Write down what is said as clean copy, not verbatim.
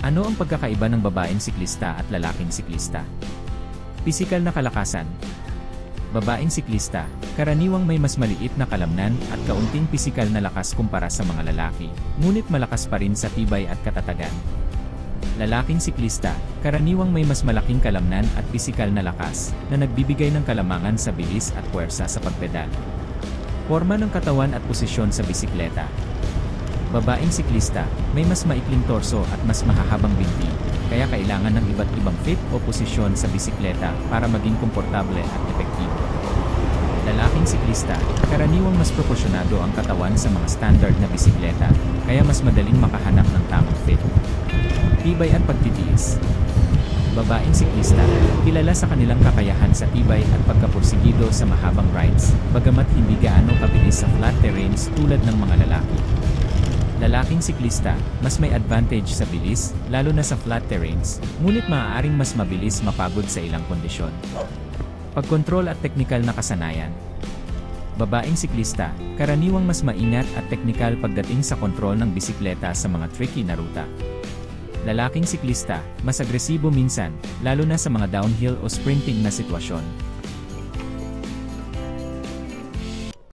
Ano ang pagkakaiba ng babaeng siklista at lalaking siklista? Pisikal na kalakasan. Babaeng siklista, karaniwang may mas maliit na kalamnan at kaunting pisikal na lakas kumpara sa mga lalaki, ngunit malakas pa rin sa tibay at katatagan. Lalaking siklista, karaniwang may mas malaking kalamnan at pisikal na lakas, na nagbibigay ng kalamangan sa bilis at puwersa sa pagpedal. Porma ng katawan at posisyon sa bisikleta. Babaeng siklista, may mas maikling torso at mas mahahabang binti, kaya kailangan ng iba't ibang fit o posisyon sa bisikleta para maging komportable at epektibo. Lalaking siklista, karaniwang mas proporsyonado ang katawan sa mga standard na bisikleta, kaya mas madaling makahanap ng tamang fit. Tibay at pagtitiis. Babaeng siklista, kilala sa kanilang kakayahan sa tibay at pagkapursigido sa mahabang rides, bagamat hindi gaano kabilis sa flat terrains tulad ng mga lalaki. Lalaking siklista, mas may advantage sa bilis, lalo na sa flat terrains, ngunit maaaring mas mabilis mapagod sa ilang kondisyon. Pagkontrol at teknikal na kasanayan. Babaeng siklista, karaniwang mas maingat at teknikal pagdating sa kontrol ng bisikleta sa mga tricky na ruta. Lalaking siklista, mas agresibo minsan, lalo na sa mga downhill o sprinting na sitwasyon.